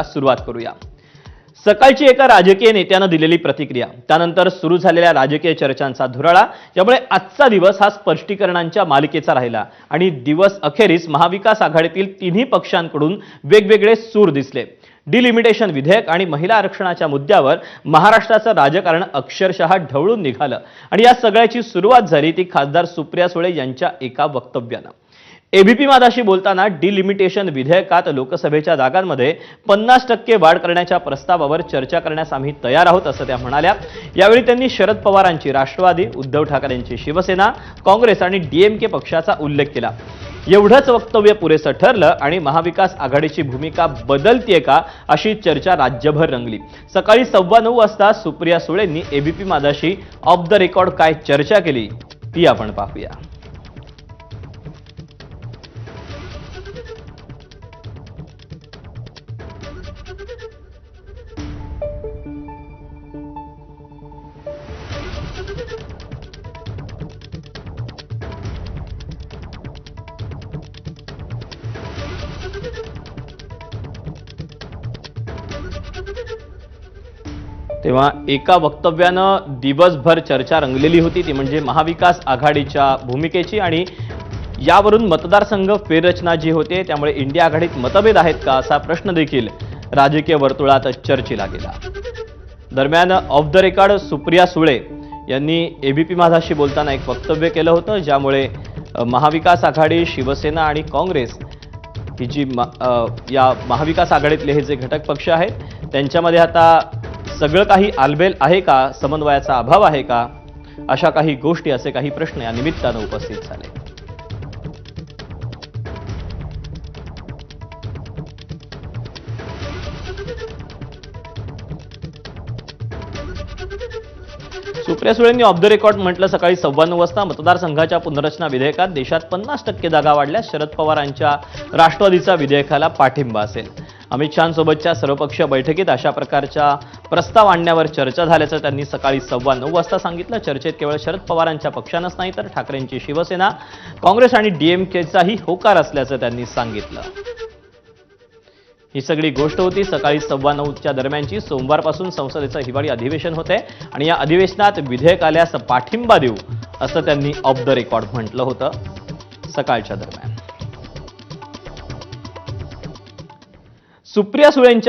सुरुवात करूया। सकाळची एका राजकीय नेत्यानं दिलेली प्रतिक्रिया, त्यानंतर सुरू झालेल्या राजकीय चर्चांचा धुराळा, यामुळे आजचा दिवस हा स्पष्टीकरणांच्या मालिकेचा राहिला आणि दिवस अखेरीस महाविकास आघाडीतील तिन्ही पक्षांकडून वेगवेगळे सूर दिसले। डिलिमिटेशन विधेयक आणि महिला आरक्षणाच्या मुद्द्यावर महाराष्ट्राचं राजकारण अक्षरशः ढवळून निघालं आणि या सगळ्याची सुरुवात झाली ती खासदार सुप्रिया सुळे यांच्या एका वक्तव्यानं। एबीपी माझाशी बोलताना डिलिमिटेशन विधेयकात लोकसभेच्या जागांमध्ये 50% वाढ करण्याच्या प्रस्तावावर चर्चा करण्यास आम्ही तयार आहोत असं त्या म्हणाल्या। यावेळी त्यांनी शरद पवारांची राष्ट्रवादी, उद्धव ठाकरेंची शिवसेना, काँग्रेस आणि डीएमके पक्षाचा उल्लेख केला। एवढंच वक्तव्य पुरेसं ठरलं आणि महाविकास आघाडीची भूमिका बदलतीये का अशी चर्चा राज्यभर रंगली। सकाळी 9:15 वाजता सुप्रिया सुळेंनी एबीपी माझाशी ऑफ द रेकॉर्ड काय चर्चा केली ती आपण पाहूया। तेव्हा एका वक्तव्यानं दिवसभर चर्चा रंगलेली होती, ती म्हणजे महाविकास आघाडीच्या भूमिकेची आणि यावरून मतदारसंघ फेररचना जी होते त्यामुळे इंडिया आघाडीत मतभेद आहेत का असा प्रश्न देखील राजकीय वर्तुळात चर्चेला गेला। दरम्यान of the record Supriya Sule यांनी एबीपी माझाशी बोलताना एक वक्तव्य केलं होतं, ज्यामुळे महाविकास आघाडी, शिवसेना आणि काँग्रेस ही जी या महाविकास आघाडीतले हे जे घटक पक्ष आहेत त्यांच्यामध्ये आता सगळं काही आलबेल आहे का, समन्वयाचा अभाव आहे का, अशा काही गोष्टी, असे काही प्रश्न या निमित्तानं उपस्थित झाले। सुप्रिया सुळेंनी ऑफ द रेकॉर्ड म्हटलं, सकाळी 9:15 वाजता मतदारसंघाच्या पुनर्रचना विधेयकात देशात 50% जागा वाढल्या, शरद पवारांच्या राष्ट्रवादीचा विधेयकाला पाठिंबा असेल। अमित शहांसोबतच्या सर्वपक्षीय बैठकीत अशा प्रकारचा प्रस्ताव आणण्यावर चर्चा झाल्याचं त्यांनी सकाळी 9:15 वाजता सांगितलं। चर्चेत केवळ शरद पवारांच्या पक्षानंच नाही तर ठाकरेंची शिवसेना, काँग्रेस आणि डीएमकेचाही होकार असल्याचं त्यांनी सांगितलं। ही सगळी गोष्ट होती सकाळी 9:15च्या दरम्यानची। सोमवारपासून संसदेचं हिवाळी अधिवेशन होते आणि या अधिवेशनात विधेयक आल्यास पाठिंबा देऊ असं त्यांनी ऑफ द रेकॉर्ड म्हटलं होतं सकाळच्या दरम्यान। सुप्रिया सुळेंच्या